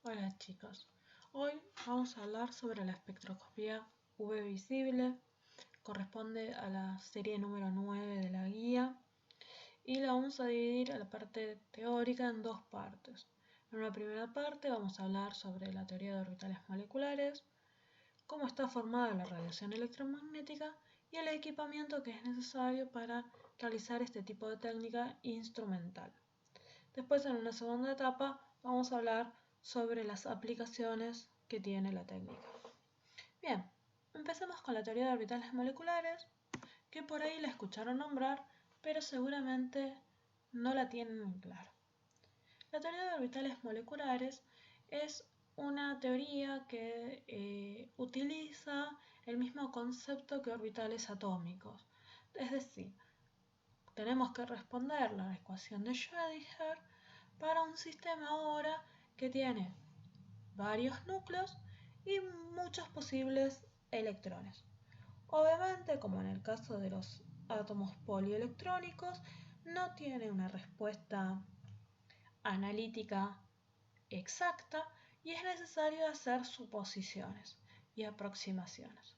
Hola chicos, hoy vamos a hablar sobre la espectroscopía UV visible, corresponde a la serie número 9 de la guía y la vamos a dividir a la parte teórica en dos partes. En una primera parte vamos a hablar sobre la teoría de orbitales moleculares, cómo está formada la radiación electromagnética y el equipamiento que es necesario para realizar este tipo de técnica instrumental. Después, en una segunda etapa, vamos a hablar sobre las aplicaciones que tiene la técnica. Bien, empecemos con la teoría de orbitales moleculares, que por ahí la escucharon nombrar, pero seguramente no la tienen en claro. La teoría de orbitales moleculares es una teoría que utiliza el mismo concepto que orbitales atómicos. Es decir, tenemos que responder la ecuación de Schrödinger para un sistema ahora que tiene varios núcleos y muchos posibles electrones. Obviamente, como en el caso de los átomos polielectrónicos, no tiene una respuesta analítica exacta y es necesario hacer suposiciones y aproximaciones.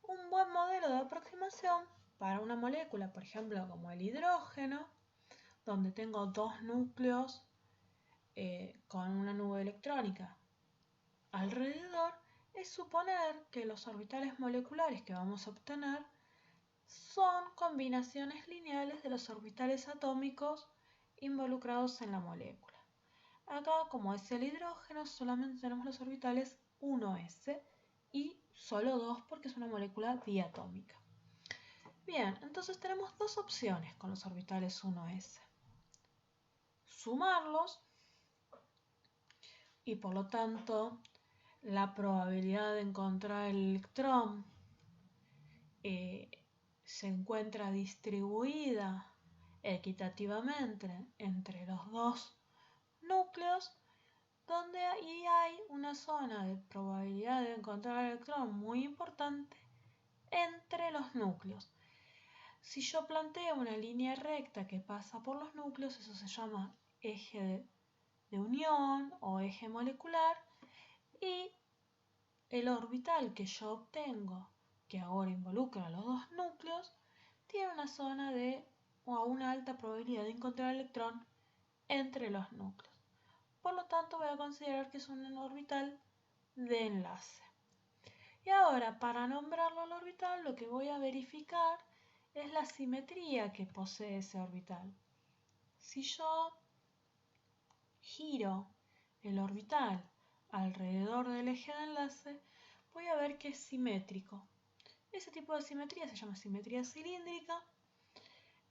Un buen modelo de aproximación para una molécula, por ejemplo, como el hidrógeno, donde tengo dos núcleos con una nube electrónica alrededor, es suponer que los orbitales moleculares que vamos a obtener son combinaciones lineales de los orbitales atómicos involucrados en la molécula. Acá, como es el hidrógeno, solamente tenemos los orbitales 1s y solo 2 porque es una molécula diatómica. Bien, entonces tenemos dos opciones con los orbitales 1s. Sumarlos y por lo tanto la probabilidad de encontrar el electrón se encuentra distribuida equitativamente entre los dos núcleos, donde ahí hay una zona de probabilidad de encontrar el electrón muy importante entre los núcleos. Si yo planteo una línea recta que pasa por los núcleos, eso se llama eje de unión o eje molecular, y el orbital que yo obtengo, que ahora involucra a los dos núcleos, tiene una zona o una alta probabilidad de encontrar el electrón entre los núcleos. Por lo tanto, voy a considerar que es un orbital de enlace. Y ahora, para nombrarlo al orbital, lo que voy a verificar es la simetría que posee ese orbital. Si yo giro el orbital alrededor del eje de enlace, voy a ver que es simétrico. Ese tipo de simetría se llama simetría cilíndrica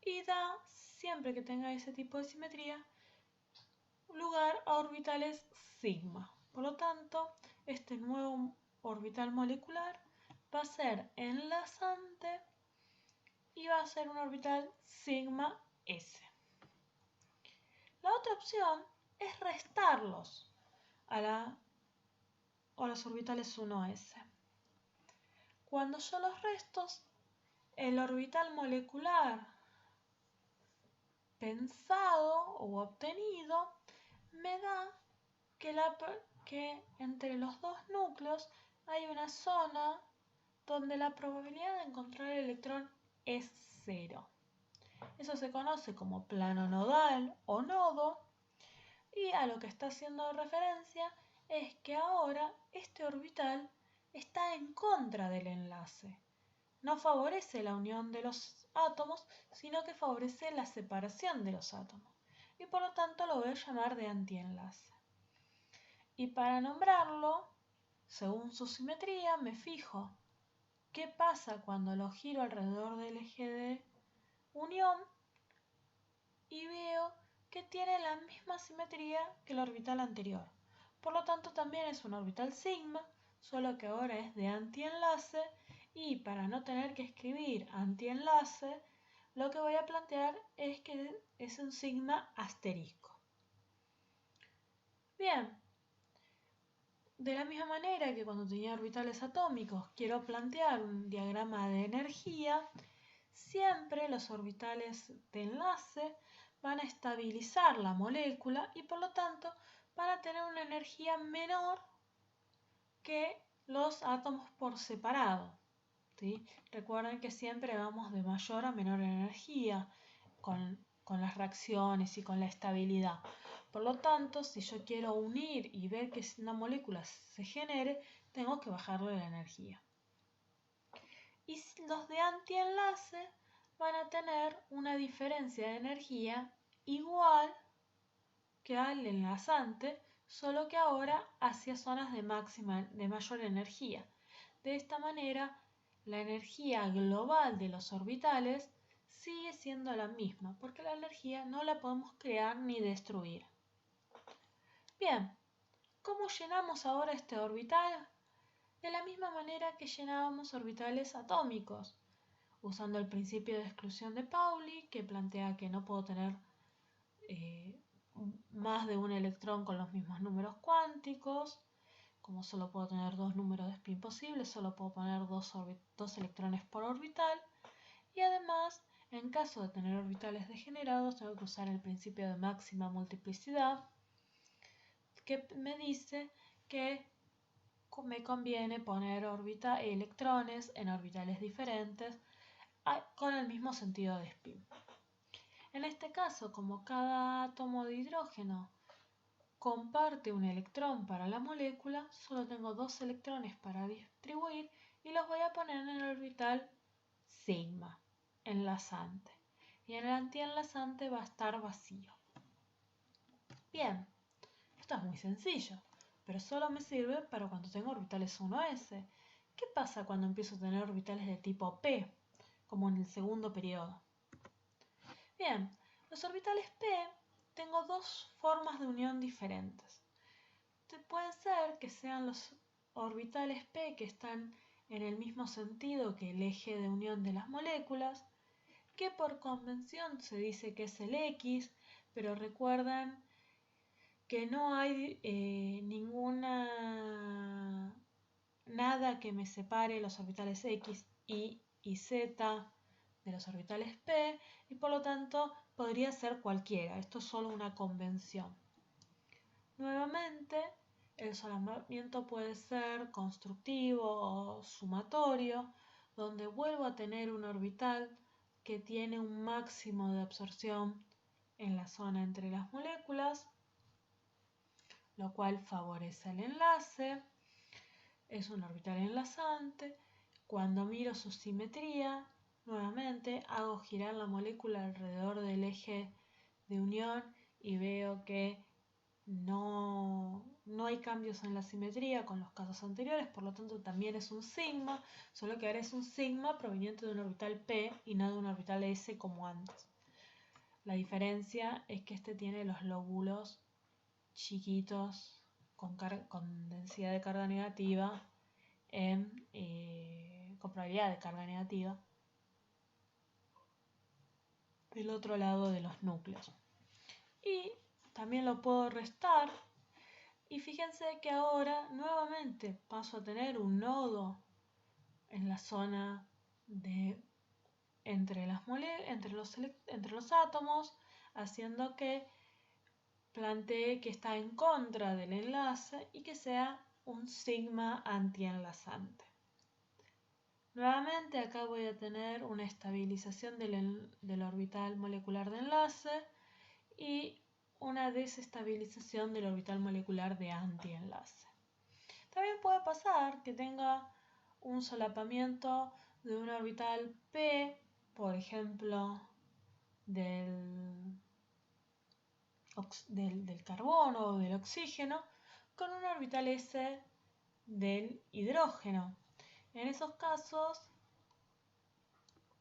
y da, siempre que tenga ese tipo de simetría, lugar a orbitales sigma. Por lo tanto, este nuevo orbital molecular va a ser enlazante y va a ser un orbital sigma s. La otra opción es restarlos a los orbitales 1s. Cuando yo los resto, el orbital molecular pensado o obtenido me da que entre los dos núcleos hay una zona donde la probabilidad de encontrar el electrón es 0. Eso se conoce como plano nodal o nodo, y a lo que está haciendo referencia es que ahora este orbital está en contra del enlace. No favorece la unión de los átomos, sino que favorece la separación de los átomos. Y por lo tanto lo voy a llamar de antienlace. Y para nombrarlo, según su simetría, me fijo qué pasa cuando lo giro alrededor del eje de unión y veo que tiene la misma simetría que el orbital anterior. Por lo tanto, también es un orbital sigma, solo que ahora es de antienlace, y para no tener que escribir antienlace, lo que voy a plantear es que es un sigma asterisco. Bien, de la misma manera que cuando tenía orbitales atómicos quiero plantear un diagrama de energía, siempre los orbitales de enlace van a estabilizar la molécula y por lo tanto van a tener una energía menor que los átomos por separado, ¿sí? Recuerden que siempre vamos de mayor a menor energía con las reacciones y con la estabilidad. Por lo tanto, si yo quiero unir y ver que una molécula se genere, tengo que bajarle la energía. Y los de antienlace van a tener una diferencia de energía igual que al enlazante, solo que ahora hacia zonas de mayor energía. De esta manera, la energía global de los orbitales sigue siendo la misma, porque la energía no la podemos crear ni destruir. Bien, ¿cómo llenamos ahora este orbital? De la misma manera que llenábamos orbitales atómicos, usando el principio de exclusión de Pauli, que plantea que no puedo tener más de un electrón con los mismos números cuánticos. Como solo puedo tener dos números de spin posibles, solo puedo poner dos electrones por orbital. Y además, en caso de tener orbitales degenerados, tengo que usar el principio de máxima multiplicidad, que me dice que me conviene poner electrones en orbitales diferentes con el mismo sentido de spin. En este caso, como cada átomo de hidrógeno comparte un electrón para la molécula, solo tengo dos electrones para distribuir y los voy a poner en el orbital sigma, enlazante. Y en el antienlazante va a estar vacío. Bien, esto es muy sencillo, pero solo me sirve para cuando tengo orbitales 1s. ¿Qué pasa cuando empiezo a tener orbitales de tipo p, como en el segundo periodo? Bien, los orbitales p tengo dos formas de unión diferentes. Puede ser que sean los orbitales p que están en el mismo sentido que el eje de unión de las moléculas, que por convención se dice que es el X, pero recuerden que no hay nada que me separe los orbitales X, Y y Z de los orbitales p, y por lo tanto podría ser cualquiera. Esto es solo una convención. Nuevamente, el solapamiento puede ser constructivo o sumatorio, donde vuelvo a tener un orbital que tiene un máximo de absorción en la zona entre las moléculas, lo cual favorece el enlace. Es un orbital enlazante. Cuando miro su simetría, nuevamente hago girar la molécula alrededor del eje de unión y veo que no hay cambios en la simetría con los casos anteriores, por lo tanto también es un sigma, solo que ahora es un sigma proveniente de un orbital p y no de un orbital s como antes. La diferencia es que este tiene los lóbulos chiquitos con densidad de carga negativa, con probabilidad de carga negativa, del otro lado de los núcleos. Y también lo puedo restar. Y fíjense que ahora nuevamente paso a tener un nodo en la zona entre los átomos, haciendo que plantee que está en contra del enlace y que sea un sigma antienlazante. Nuevamente acá voy a tener una estabilización del orbital molecular de enlace y una desestabilización del orbital molecular de antienlace. También puede pasar que tenga un solapamiento de un orbital p, por ejemplo, del carbono o del oxígeno, con un orbital s del hidrógeno. En esos casos,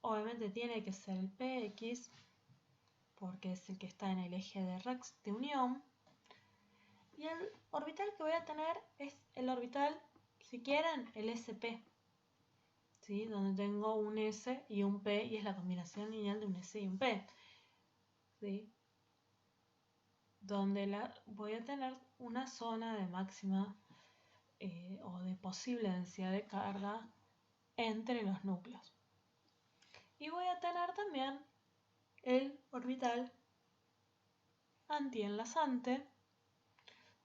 obviamente tiene que ser el px, porque es el que está en el eje de unión. Y el orbital que voy a tener es el orbital, si quieren, el sp, ¿sí? Donde tengo un s y un p, y es la combinación lineal de un s y un p, ¿sí? Donde voy a tener una zona de máxima o de posible densidad de carga entre los núcleos. Y voy a tener también el orbital antienlazante,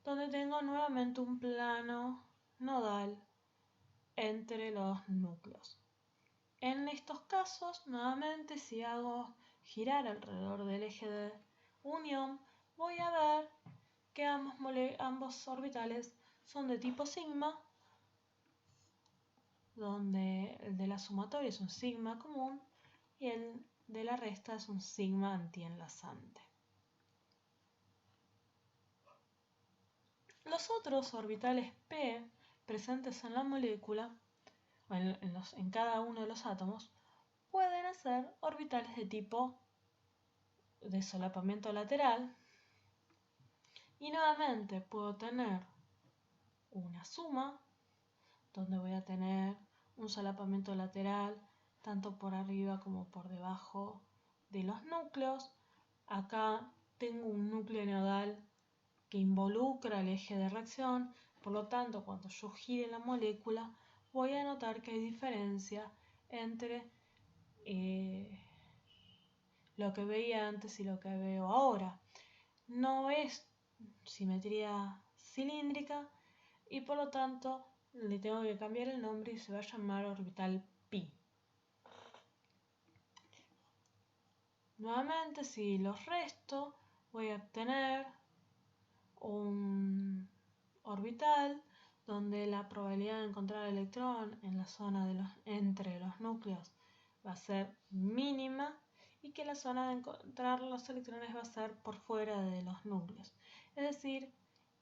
donde tengo nuevamente un plano nodal entre los núcleos. En estos casos, nuevamente, si hago girar alrededor del eje de unión, voy a ver que ambos orbitales son de tipo sigma, donde el de la sumatoria es un sigma común y el de la resta es un sigma antienlazante. Los otros orbitales p presentes en la molécula, o en cada uno de los átomos, pueden ser orbitales de tipo de solapamiento lateral, y nuevamente puedo tener una suma donde voy a tener un solapamiento lateral tanto por arriba como por debajo de los núcleos. Acá tengo un núcleo nodal que involucra el eje de reacción, por lo tanto cuando yo gire la molécula voy a notar que hay diferencia entre lo que veía antes y lo que veo ahora. No es simetría cilíndrica y por lo tanto le tengo que cambiar el nombre y se va a llamar orbital pi. Nuevamente, si los resto, voy a obtener un orbital donde la probabilidad de encontrar el electrón en la zona entre los núcleos va a ser mínima y que la zona de encontrar los electrones va a ser por fuera de los núcleos. Es decir,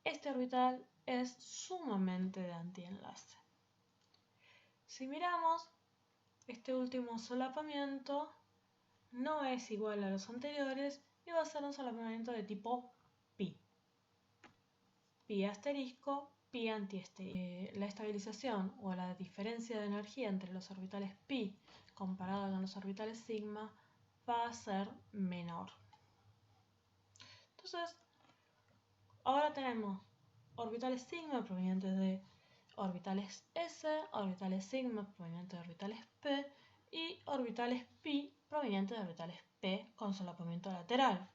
este orbital es sumamente de antienlace. Si miramos, este último solapamiento no es igual a los anteriores y va a ser un solapamiento de tipo pi. Pi asterisco, pi antiasterisco. La estabilización o la diferencia de energía entre los orbitales pi comparado con los orbitales sigma va a ser menor. Entonces, ahora tenemos orbitales sigma provenientes de orbitales s, orbitales sigma provenientes de orbitales p y orbitales pi provenientes de orbitales p con solapamiento lateral.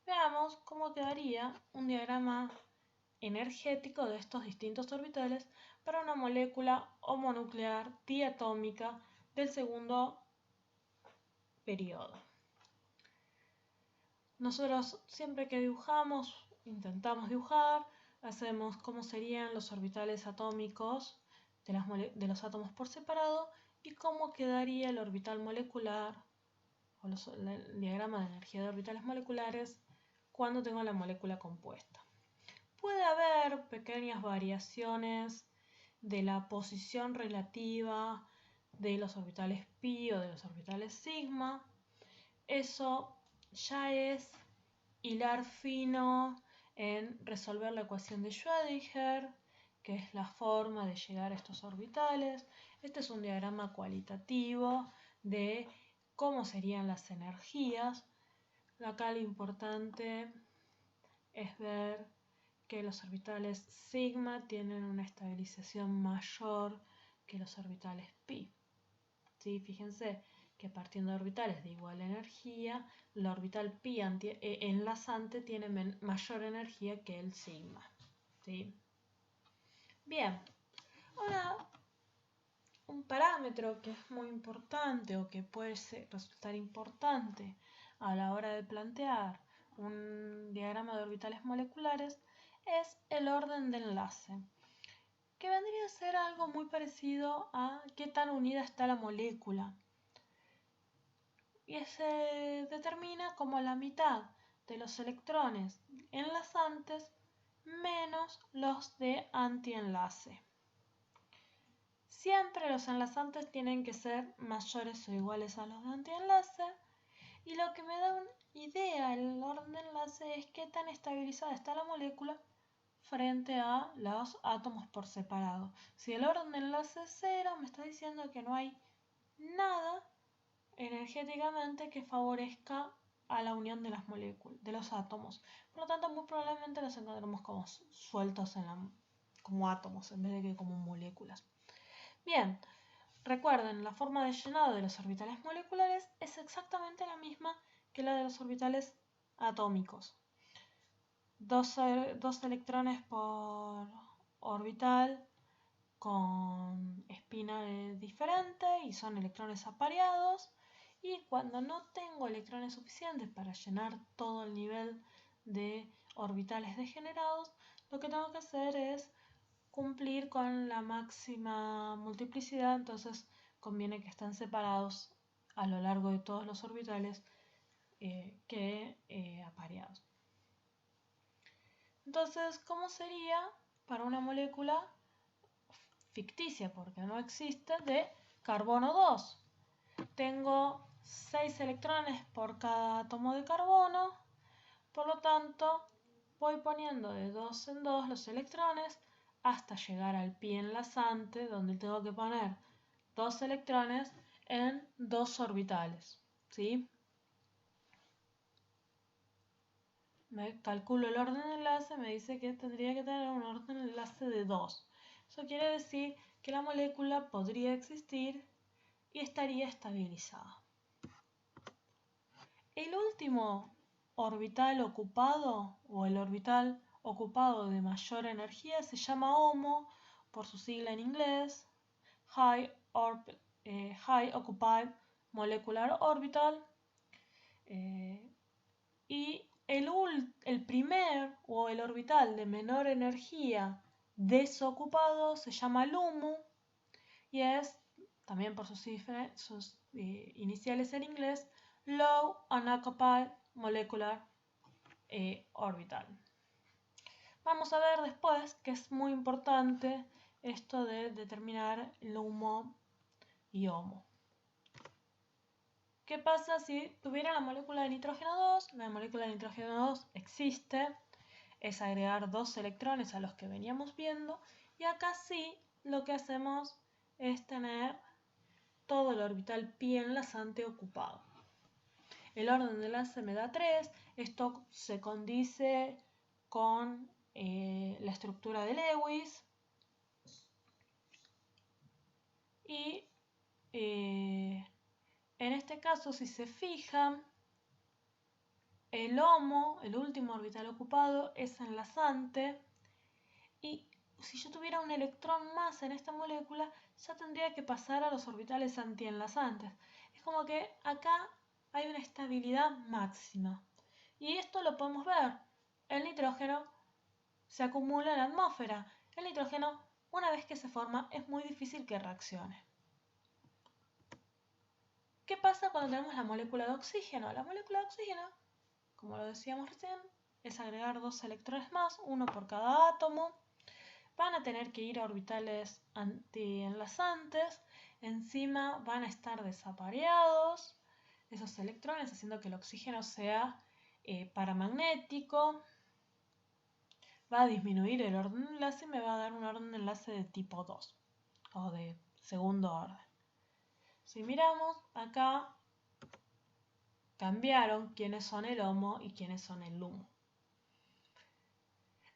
Veamos cómo quedaría un diagrama energético de estos distintos orbitales para una molécula homonuclear diatómica del segundo periodo. Nosotros siempre que dibujamos, intentamos dibujar, hacemos cómo serían los orbitales atómicos de los átomos por separado y cómo quedaría el orbital molecular o el diagrama de energía de orbitales moleculares cuando tengo la molécula compuesta. Puede haber pequeñas variaciones de la posición relativa de los orbitales pi o de los orbitales sigma. Eso ya es hilar fino en resolver la ecuación de Schrödinger, que es la forma de llegar a estos orbitales. Este es un diagrama cualitativo de cómo serían las energías. Acá lo importante es ver que los orbitales sigma tienen una estabilización mayor que los orbitales pi. ¿Sí? Fíjense que partiendo de orbitales de igual energía, la orbital pi enlazante tiene mayor energía que el sigma. ¿Sí? Bien, ahora un parámetro que es muy importante o que puede resultar importante a la hora de plantear un diagrama de orbitales moleculares es el orden de enlace, que vendría a ser algo muy parecido a qué tan unida está la molécula. Y se determina como la mitad de los electrones enlazantes menos los de antienlace. Siempre los enlazantes tienen que ser mayores o iguales a los de antienlace, y lo que me da una idea el orden de enlace es qué tan estabilizada está la molécula frente a los átomos por separado. Si el orden de enlace es 0, me está diciendo que no hay nada energéticamente que favorezca a la unión de las moléculas, de los átomos. Por lo tanto, muy probablemente los encontremos como sueltos como átomos en vez de que como moléculas. Bien, recuerden, la forma de llenado de los orbitales moleculares es exactamente la misma que la de los orbitales atómicos. dos electrones por orbital con espina diferente y son electrones apareados. Y cuando no tengo electrones suficientes para llenar todo el nivel de orbitales degenerados, lo que tengo que hacer es cumplir con la máxima multiplicidad, entonces conviene que estén separados a lo largo de todos los orbitales que apareados. Entonces, ¿cómo sería para una molécula ficticia, porque no existe, de carbono 2? Tengo 6 electrones por cada átomo de carbono, por lo tanto voy poniendo de 2 en 2 los electrones hasta llegar al pi enlazante, donde tengo que poner 2 electrones en 2 orbitales, ¿sí? Me calculo el orden de enlace, me dice que tendría que tener un orden de enlace de 2. Eso quiere decir que la molécula podría existir y estaría estabilizada. El último orbital ocupado o el orbital ocupado de mayor energía se llama HOMO, por su sigla en inglés, High Occupied Molecular Orbital. Y el primer o el orbital de menor energía desocupado se llama LUMO y es, también por sus iniciales en inglés, Low Unoccupied Molecular Orbital. Vamos a ver después que es muy importante esto de determinar LUMO y HOMO. ¿Qué pasa si tuviera la molécula de nitrógeno 2? La molécula de nitrógeno 2 existe, es agregar 2 electrones a los que veníamos viendo, y acá sí lo que hacemos es tener todo el orbital pi enlazante ocupado. El orden de enlace me da 3, esto se condice con la estructura de Lewis y en este caso, si se fijan, el HOMO, el último orbital ocupado, es enlazante y si yo tuviera un electrón más en esta molécula, ya tendría que pasar a los orbitales antienlazantes. Es como que acá hay una estabilidad máxima. Y esto lo podemos ver. El nitrógeno se acumula en la atmósfera. El nitrógeno, una vez que se forma, es muy difícil que reaccione. ¿Qué pasa cuando tenemos la molécula de oxígeno? La molécula de oxígeno, como lo decíamos recién, es agregar 2 electrones más, uno por cada átomo. Van a tener que ir a orbitales antienlazantes, encima van a estar desapareados esos electrones, haciendo que el oxígeno sea paramagnético. Va a disminuir el orden de enlace y me va a dar un orden de enlace de tipo 2 o de segundo orden. Si miramos, acá cambiaron quiénes son el HOMO y quiénes son el LUMO.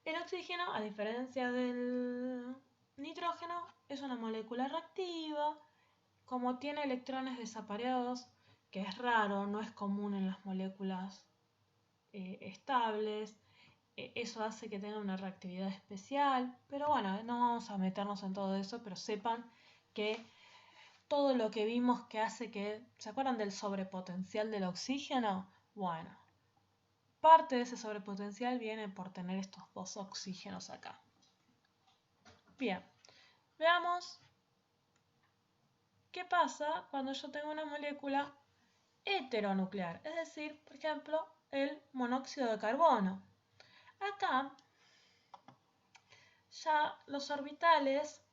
El oxígeno, a diferencia del nitrógeno, es una molécula reactiva. Como tiene electrones desapareados, que es raro, no es común en las moléculas estables, eso hace que tenga una reactividad especial. Pero bueno, no vamos a meternos en todo eso, pero sepan que todo lo que vimos que hace que... ¿Se acuerdan del sobrepotencial del oxígeno? Bueno, parte de ese sobrepotencial viene por tener estos 2 oxígenos acá. Bien, veamos qué pasa cuando yo tengo una molécula heteronuclear, es decir, por ejemplo, el monóxido de carbono. Acá ya los orbitales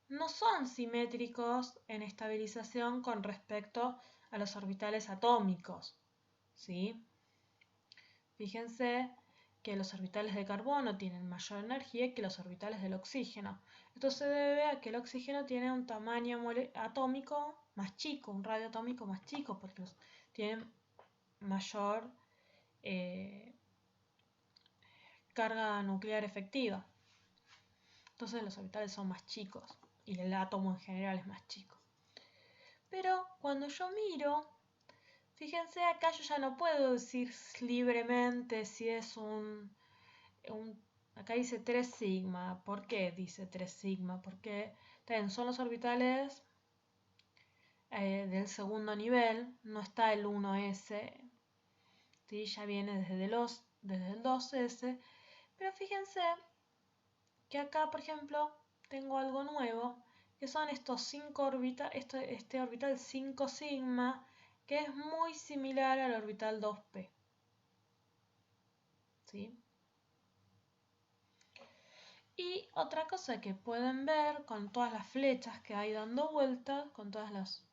no son simétricos en estabilización con respecto a los orbitales atómicos, ¿sí? Fíjense que los orbitales de carbono tienen mayor energía que los orbitales del oxígeno. Esto se debe a que el oxígeno tiene un tamaño atómico más chico, un radio atómico más chico, porque tienen mayor carga nuclear efectiva. Entonces los orbitales son más chicos y el átomo en general es más chico. Pero cuando yo miro, fíjense acá yo ya no puedo decir libremente si es un acá dice 3 sigma. ¿Por qué dice 3 sigma? Porque son los orbitales del segundo nivel, no está el 1s, ¿sí? Ya viene desde el 2s, pero fíjense que acá, por ejemplo, tengo algo nuevo, que son estos 5 orbitales, este orbital 5 sigma, que es muy similar al orbital 2p. ¿Sí? Y otra cosa que pueden ver con todas las flechas que hay dando vueltas, con todas las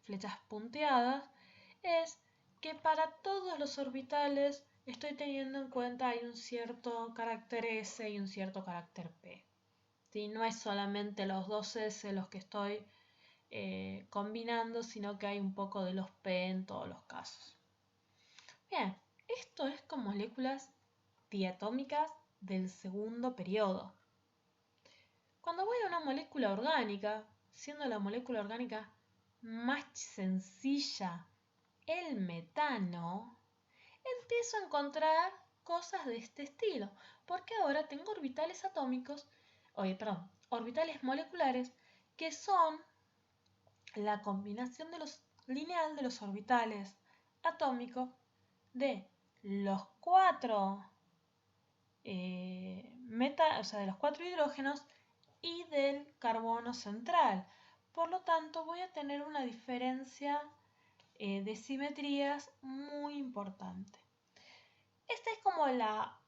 flechas punteadas, es que para todos los orbitales estoy teniendo en cuenta hay un cierto carácter S y un cierto carácter P. ¿Sí? No es solamente los dos S los que estoy combinando, sino que hay un poco de los P en todos los casos. Bien, esto es con moléculas diatómicas del segundo periodo. Cuando voy a una molécula orgánica, siendo la molécula orgánica más sencilla, el metano, empiezo a encontrar cosas de este estilo, porque ahora tengo orbitales atómicos, orbitales moleculares, que son la combinación lineal de los orbitales atómicos de los 4 de los 4 hidrógenos y del carbono central. Por lo tanto, voy a tener una diferencia de simetrías muy importante. Esta es como la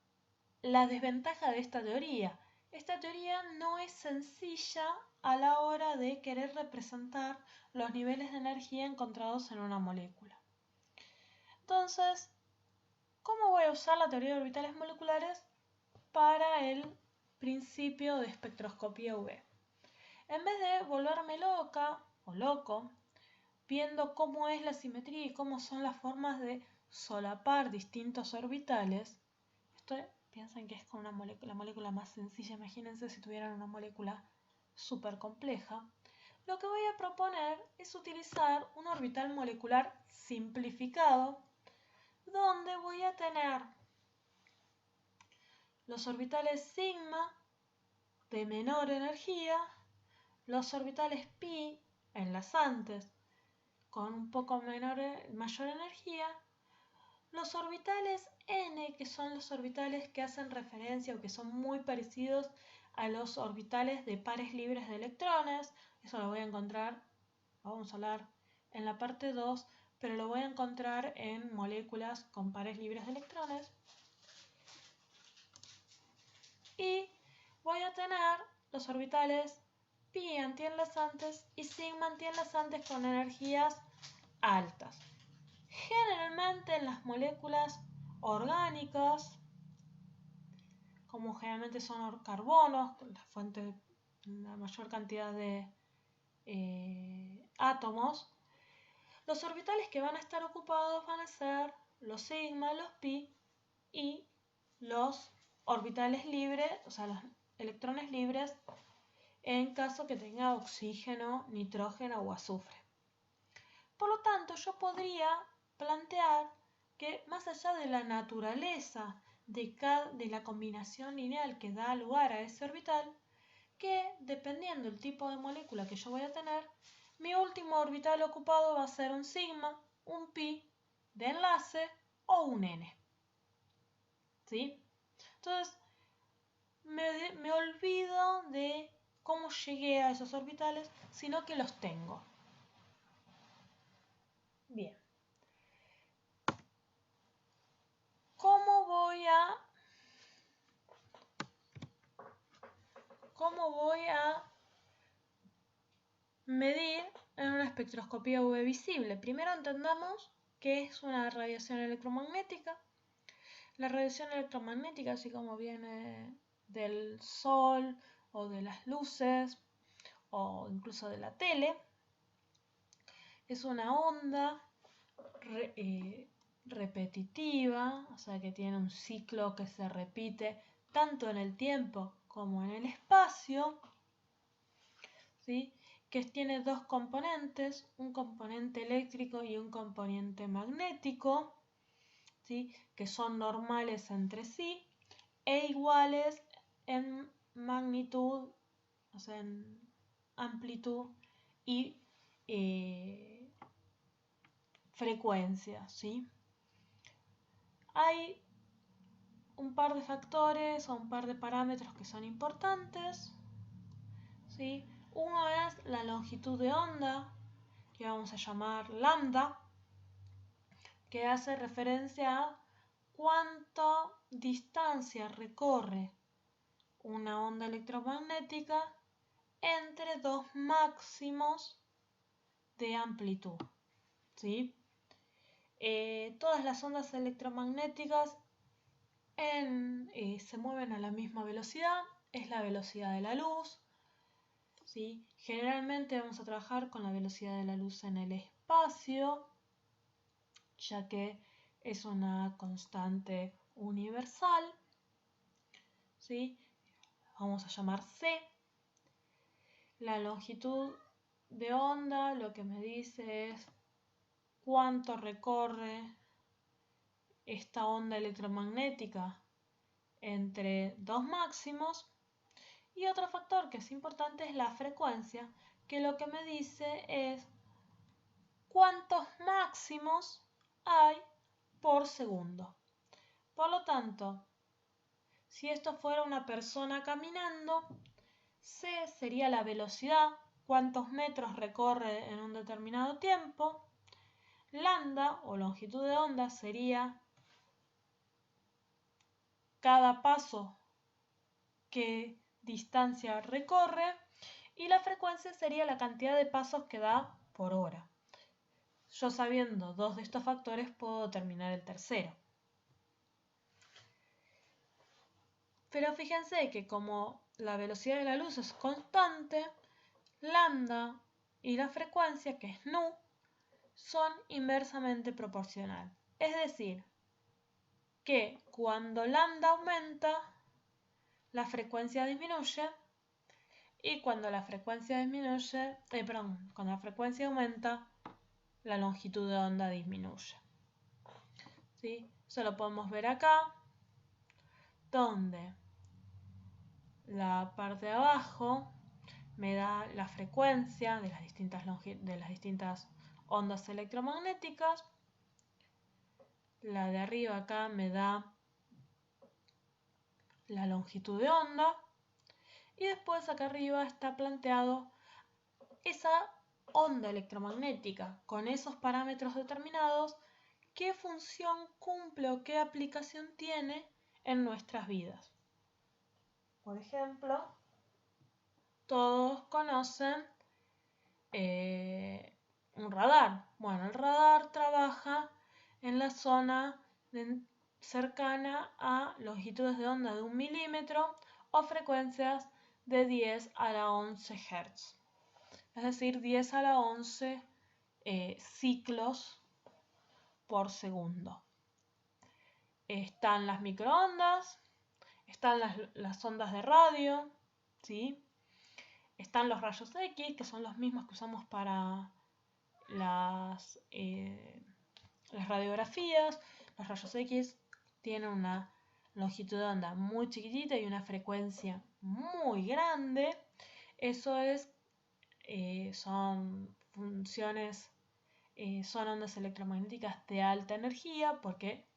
desventaja de esta teoría. Esta teoría no es sencilla a la hora de querer representar los niveles de energía encontrados en una molécula. Entonces, ¿cómo voy a usar la teoría de orbitales moleculares para el principio de espectroscopía UV? En vez de volverme loca o loco viendo cómo es la simetría y cómo son las formas de solapar distintos orbitales, piensen que es con la molécula más sencilla, imagínense si tuvieran una molécula súper compleja. Lo que voy a proponer es utilizar un orbital molecular simplificado, donde voy a tener los orbitales sigma de menor energía, los orbitales pi enlazantes con un poco mayor energía, los orbitales n, que son los orbitales que hacen referencia o que son muy parecidos a los orbitales de pares libres de electrones. Eso lo voy a encontrar, lo vamos a hablar en la parte 2, pero lo voy a encontrar en moléculas con pares libres de electrones. Y voy a tener los orbitales pi antienlazantes y sigma antienlazantes con energías altas. Generalmente en las moléculas orgánicas, como generalmente son carbonos, la fuente, la mayor cantidad de átomos, los orbitales que van a estar ocupados van a ser los sigma, los pi y los orbitales libres, o sea, los electrones libres en caso que tenga oxígeno, nitrógeno o azufre. Por lo tanto, yo podría plantear que más allá de la naturaleza de la combinación lineal que da lugar a ese orbital, que dependiendo del tipo de molécula que yo voy a tener, mi último orbital ocupado va a ser un sigma, un pi de enlace o un n. ¿Sí? Entonces, me olvido de cómo llegué a esos orbitales, sino que los tengo. Bien. ¿Cómo voy a medir en una espectroscopía UV visible? Primero entendamos qué es una radiación electromagnética. La radiación electromagnética, así como viene del sol o de las luces o incluso de la tele, es una onda repetitiva, o sea que tiene un ciclo que se repite tanto en el tiempo como en el espacio, ¿sí? Que tiene dos componentes, un componente eléctrico y un componente magnético, ¿sí? Que son normales entre sí. e iguales en magnitud, o sea, en amplitud y frecuencia, ¿sí? Hay un par de factores o un par de parámetros que son importantes, ¿sí? Uno es la longitud de onda, que vamos a llamar lambda, que hace referencia a cuánta distancia recorre una onda electromagnética entre dos máximos de amplitud, ¿sí? Todas las ondas electromagnéticas se mueven a la misma velocidad, es la velocidad de la luz, ¿sí? Generalmente vamos a trabajar con la velocidad de la luz en el espacio, ya que es una constante universal, ¿sí? Vamos a llamar C. La longitud de onda lo que me dice es cuánto recorre esta onda electromagnética entre dos máximos. Y otro factor que es importante es la frecuencia, que lo que me dice es cuántos máximos hay por segundo. Por lo tanto, si esto fuera una persona caminando, C sería la velocidad, cuántos metros recorre en un determinado tiempo. Lambda o longitud de onda sería cada paso que distancia recorre y la frecuencia sería la cantidad de pasos que da por hora. Yo sabiendo dos de estos factores puedo determinar el tercero. Pero fíjense que como la velocidad de la luz es constante, lambda y la frecuencia, que es nu, son inversamente proporcional. Es decir, que cuando lambda aumenta, la frecuencia disminuye y cuando la frecuencia cuando la frecuencia aumenta, la longitud de onda disminuye. ¿Sí? Eso lo podemos ver acá, donde la parte de abajo me da la frecuencia de las distintas ondas electromagnéticas. La de arriba acá me da la longitud de onda. Y después acá arriba está planteado esa onda electromagnética con esos parámetros determinados, qué función cumple o qué aplicación tiene en nuestras vidas. Por ejemplo, todos conocen un radar. Bueno, el radar trabaja en la zona cercana a longitudes de onda de 1 milímetro o frecuencias de 10 a la 11 Hz. Es decir, 10 a la 11 ciclos por segundo. Están las microondas, están las ondas de radio, ¿sí? Están los rayos X, que son los mismos que usamos para las radiografías. Los rayos X tienen una longitud de onda muy chiquitita y una frecuencia muy grande. Eso es, son ondas electromagnéticas de alta energía, porque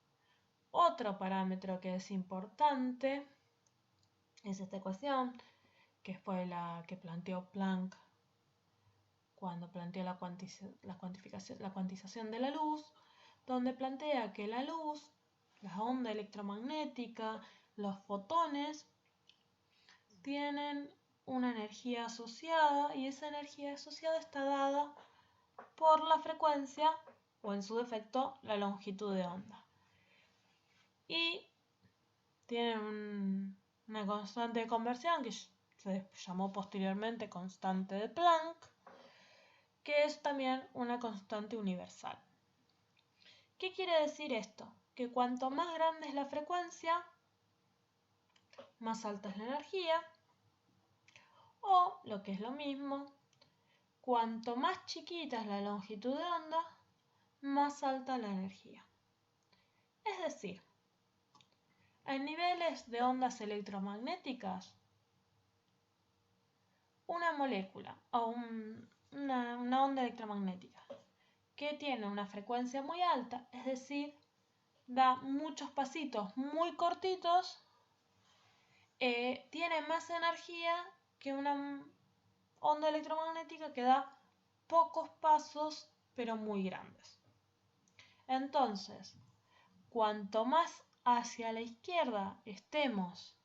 otro parámetro que es importante es esta ecuación, que fue la que planteó Planck cuando planteó la cuantización de la luz, donde plantea que la luz, la onda electromagnética, los fotones, tienen una energía asociada y esa energía asociada está dada por la frecuencia o en su defecto la longitud de onda. Y tienen una constante de conversión que se llamó posteriormente constante de Planck, que es también una constante universal. ¿Qué quiere decir esto? Que cuanto más grande es la frecuencia, más alta es la energía, o, lo que es lo mismo, cuanto más chiquita es la longitud de onda, más alta la energía. Es decir, En niveles de ondas electromagnéticas, una molécula o una onda electromagnética que tiene una frecuencia muy alta, es decir, da muchos pasitos muy cortitos, tiene más energía que una onda electromagnética que da pocos pasos pero muy grandes. Entonces, cuanto más hacia la izquierda estemos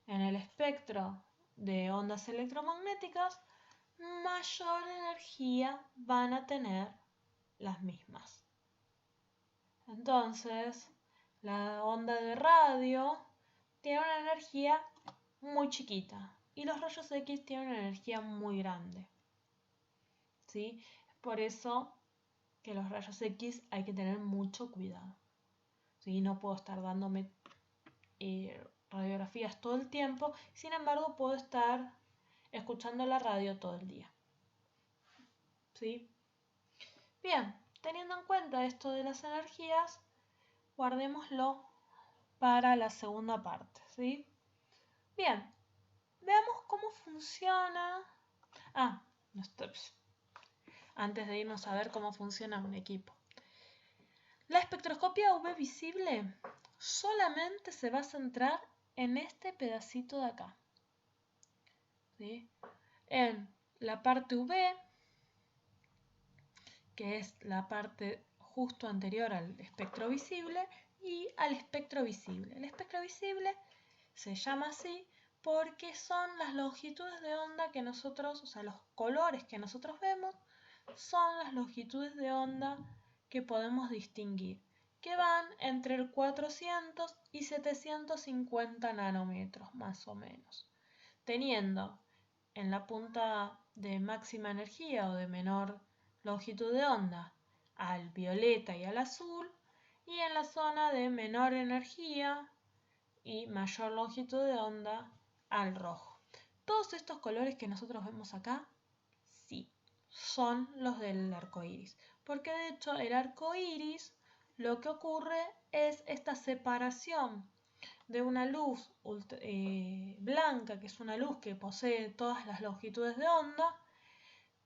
en el espectro de ondas electromagnéticas, mayor energía van a tener las mismas. Entonces, la onda de radio tiene una energía muy chiquita y los rayos X tienen una energía muy grande. ¿Sí? Por eso que los rayos X hay que tener mucho cuidado. ¿Sí? No puedo estar dándome radiografías todo el tiempo, sin embargo puedo estar escuchando la radio todo el día. ¿Sí? Bien, teniendo en cuenta esto de las energías, guardémoslo para la segunda parte, ¿sí? Bien, veamos cómo funciona. Antes de irnos a ver cómo funciona un equipo. La espectroscopia UV visible solamente se va a centrar en este pedacito de acá, ¿sí? En la parte UV, que es la parte justo anterior al espectro visible, y al espectro visible. El espectro visible se llama así porque son las longitudes de onda que nosotros, o sea, los colores que nosotros vemos, son las longitudes de onda que podemos distinguir, que van entre el 400 y 750 nanómetros, más o menos, teniendo en la punta de máxima energía o de menor longitud de onda al violeta y al azul, y en la zona de menor energía y mayor longitud de onda al rojo. Todos estos colores que nosotros vemos acá, sí, son los del arco iris, porque de hecho el arco iris lo que ocurre es esta separación de una luz blanca, que es una luz que posee todas las longitudes de onda,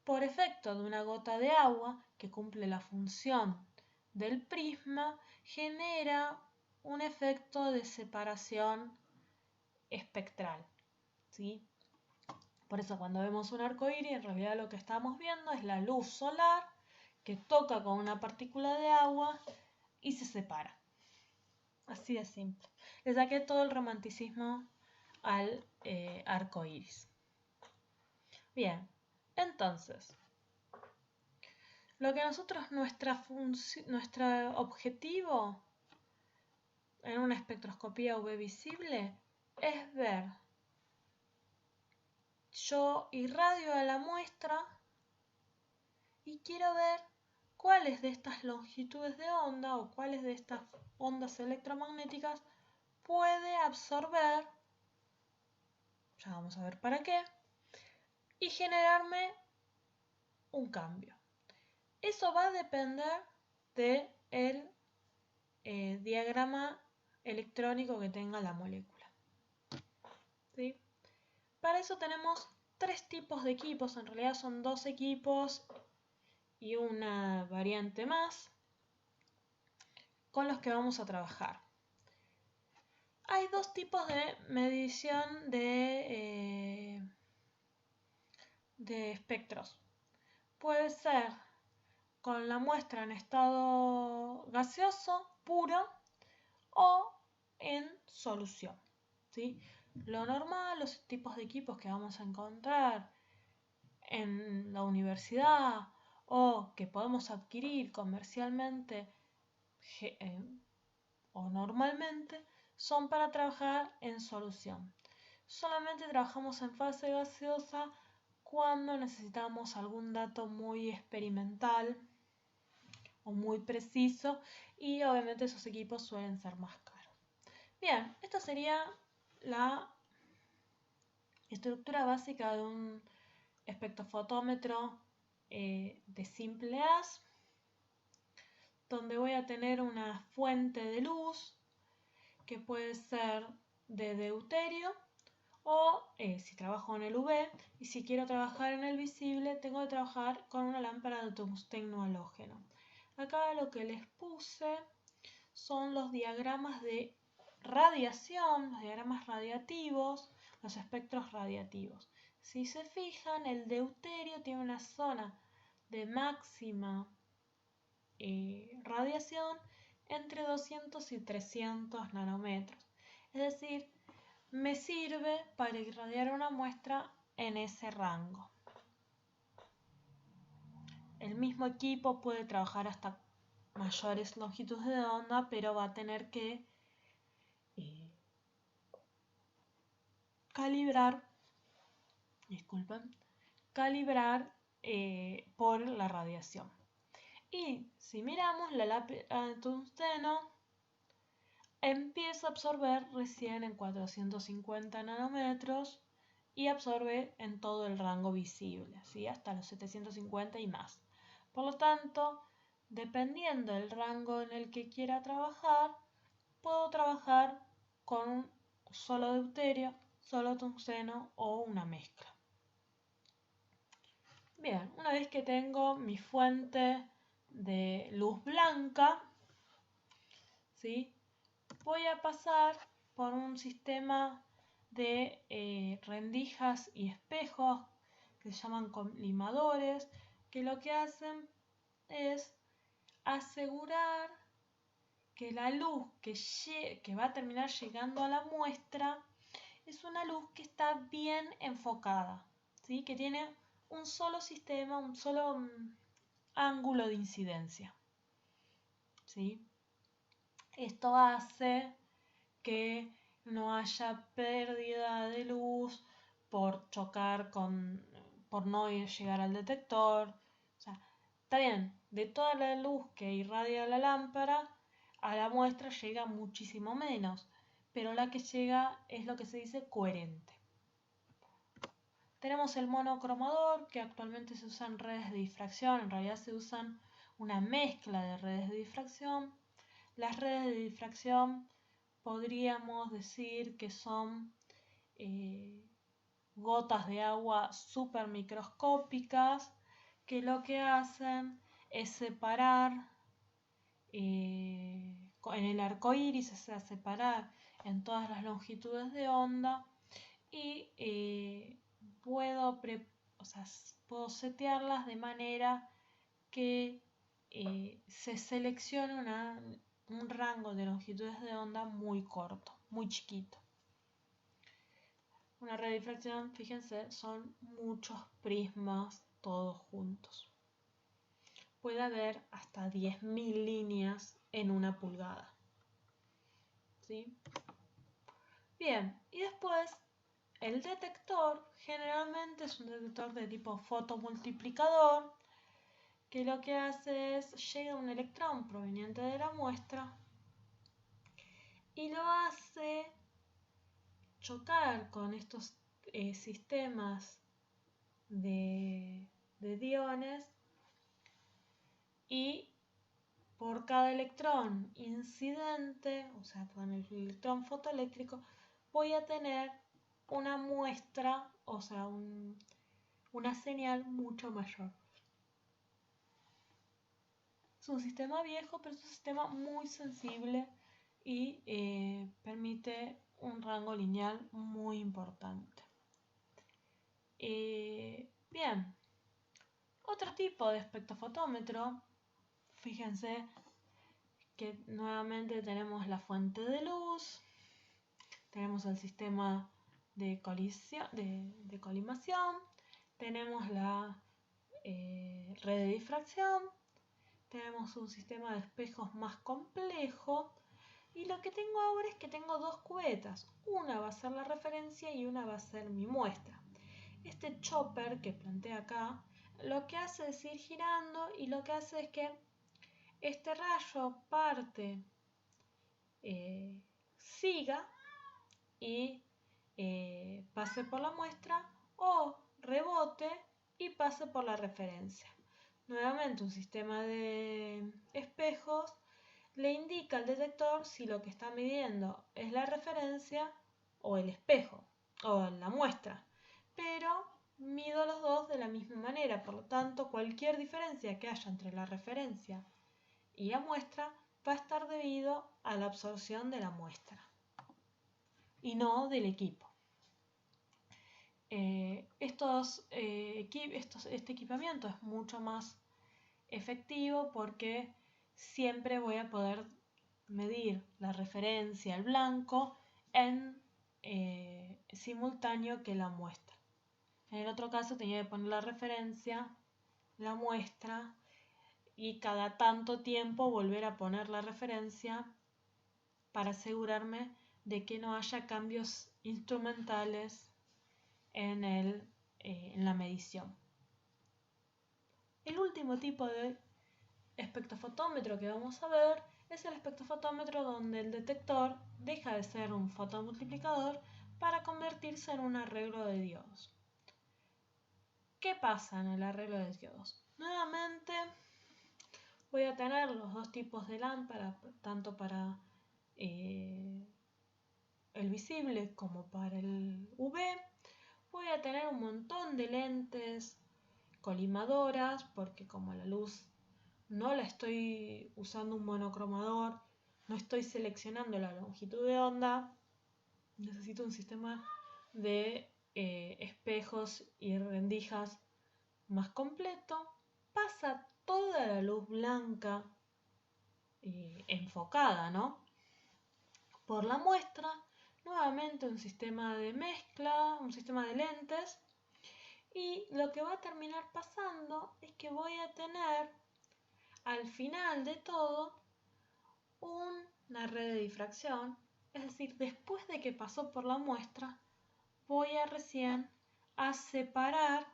por efecto de una gota de agua que cumple la función del prisma, genera un efecto de separación espectral, ¿sí? Por eso cuando vemos un arco iris, en realidad lo que estamos viendo es la luz solar que toca con una partícula de agua y se separa. Así de simple. Le saqué todo el romanticismo al arco iris. Bien, entonces, lo que nosotros, nuestro objetivo en una espectroscopía UV visible es ver, yo irradio a la muestra y quiero ver cuáles de estas longitudes de onda o cuáles de estas ondas electromagnéticas puede absorber, ya vamos a ver para qué, y generarme un cambio. Eso va a depender del diagrama electrónico que tenga la molécula. ¿Sí? Para eso tenemos tres tipos de equipos, en realidad son dos equipos y una variante más con los que vamos a trabajar. Hay dos tipos de medición de espectros. Puede ser con la muestra en estado gaseoso, puro, o en solución, ¿sí? Lo normal, los tipos de equipos que vamos a encontrar en la universidad o que podemos adquirir comercialmente o normalmente son para trabajar en solución. Solamente trabajamos en fase gaseosa cuando necesitamos algún dato muy experimental o muy preciso, y obviamente esos equipos suelen ser más caros. Bien, esta sería la estructura básica de un espectrofotómetro de simple haz, donde voy a tener una fuente de luz que puede ser de deuterio o si trabajo en el UV y si quiero trabajar en el visible tengo que trabajar con una lámpara de tungsteno halógeno. Acá lo que les puse son los diagramas de radiación, los diagramas radiativos, los espectros radiativos. Si se fijan, el deuterio tiene una zona de máxima radiación entre 200 y 300 nanómetros. Es decir, me sirve para irradiar una muestra en ese rango. El mismo equipo puede trabajar hasta mayores longitudes de onda, pero va a tener que calibrar por la radiación. Y si miramos, la lámpara de tungsteno empieza a absorber recién en 450 nanómetros y absorbe en todo el rango visible, ¿sí? Hasta los 750 y más. Por lo tanto, dependiendo del rango en el que quiera trabajar, puedo trabajar con un solo deuterio, solo tungsteno o una mezcla. Bien, una vez que tengo mi fuente de luz blanca, ¿sí? Voy a pasar por un sistema de rendijas y espejos que se llaman colimadores, que lo que hacen es asegurar que la luz que va a terminar llegando a la muestra es una luz que está bien enfocada, ¿sí? Que tiene un solo sistema, un solo ángulo de incidencia, ¿sí? Esto hace que no haya pérdida de luz por chocar por no llegar al detector. O sea, está bien, de toda la luz que irradia la lámpara, a la muestra llega muchísimo menos, pero la que llega es lo que se dice coherente. Tenemos el monocromador, que actualmente se usa en redes de difracción, en realidad se usan una mezcla de redes de difracción. Las redes de difracción podríamos decir que son gotas de agua súper microscópicas que lo que hacen es separar en el arco iris, o sea, separar en todas las longitudes de onda y puedo setearlas de manera que se seleccione un rango de longitudes de onda muy corto, muy chiquito. Una red de difracción, fíjense, son muchos prismas todos juntos. Puede haber hasta 10.000 líneas en una pulgada, ¿sí? Bien, y después el detector generalmente es un detector de tipo fotomultiplicador, que lo que hace es llega un electrón proveniente de la muestra y lo hace chocar con estos sistemas de iones, y por cada electrón incidente, o sea, con el electrón fotoeléctrico, voy a tener una muestra, o sea, una señal mucho mayor. Es un sistema viejo, pero es un sistema muy sensible y permite un rango lineal muy importante. Bien, otro tipo de espectrofotómetro, fíjense que nuevamente tenemos la fuente de luz, tenemos el sistema de colimación, tenemos la red de difracción, tenemos un sistema de espejos más complejo, y lo que tengo ahora es que tengo dos cubetas. Una va a ser la referencia y una va a ser mi muestra. Este chopper que plantea acá, lo que hace es ir girando y lo que hace es que este rayo parte, siga y pase por la muestra, o rebote y pase por la referencia. Nuevamente un sistema de espejos le indica al detector si lo que está midiendo es la referencia o el espejo o la muestra, pero mido los dos de la misma manera, por lo tanto cualquier diferencia que haya entre la referencia y la muestra va a estar debido a la absorción de la muestra y no del equipo. Este equipamiento es mucho más efectivo porque siempre voy a poder medir la referencia al blanco en simultáneo que la muestra. En el otro caso tenía que poner la referencia, la muestra y cada tanto tiempo volver a poner la referencia para asegurarme de que no haya cambios instrumentales en la medición. El último tipo de espectrofotómetro que vamos a ver es el espectrofotómetro donde el detector deja de ser un fotomultiplicador para convertirse en un arreglo de diodos. ¿Qué pasa en el arreglo de diodos? Nuevamente voy a tener los dos tipos de lámpara, tanto para el visible como para el UV. Voy a tener un montón de lentes colimadoras porque como la luz no la estoy usando un monocromador, no estoy seleccionando la longitud de onda, necesito un sistema de espejos y rendijas más completo. Pasa toda la luz blanca enfocada, ¿no?, por la muestra. Nuevamente un sistema de mezcla, un sistema de lentes, y lo que va a terminar pasando es que voy a tener al final de todo una red de difracción, es decir, después de que pasó por la muestra voy a recién a separar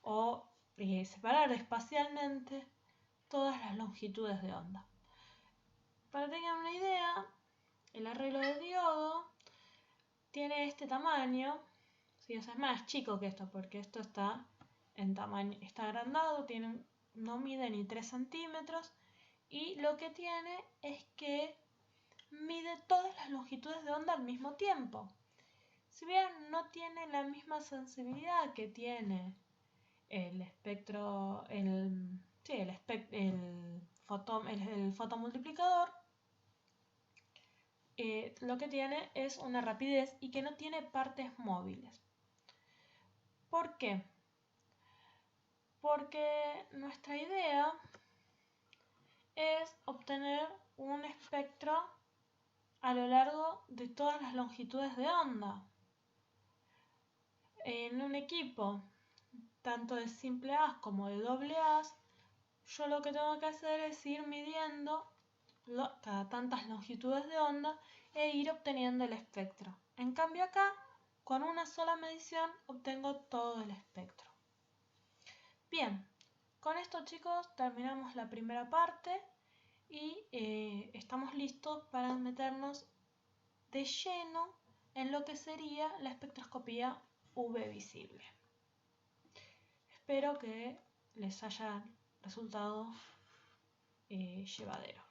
o separar espacialmente todas las longitudes de onda. Para que tengan una idea, el arreglo de diodo tiene este tamaño, sí, o sea, es más chico que esto porque esto está en tamaño, está agrandado, no mide ni 3 centímetros y lo que tiene es que mide todas las longitudes de onda al mismo tiempo. Si bien no tiene la misma sensibilidad que tiene el espectro, el fotomultiplicador, lo que tiene es una rapidez y que no tiene partes móviles. ¿Por qué? Porque nuestra idea es obtener un espectro a lo largo de todas las longitudes de onda. En un equipo tanto de simple haz como de doble haz, yo lo que tengo que hacer es ir midiendo cada tantas longitudes de onda e ir obteniendo el espectro. En cambio acá, con una sola medición obtengo todo el espectro. Bien, con esto chicos terminamos la primera parte y estamos listos para meternos de lleno en lo que sería la espectroscopía UV visible. Espero que les haya resultado llevadero.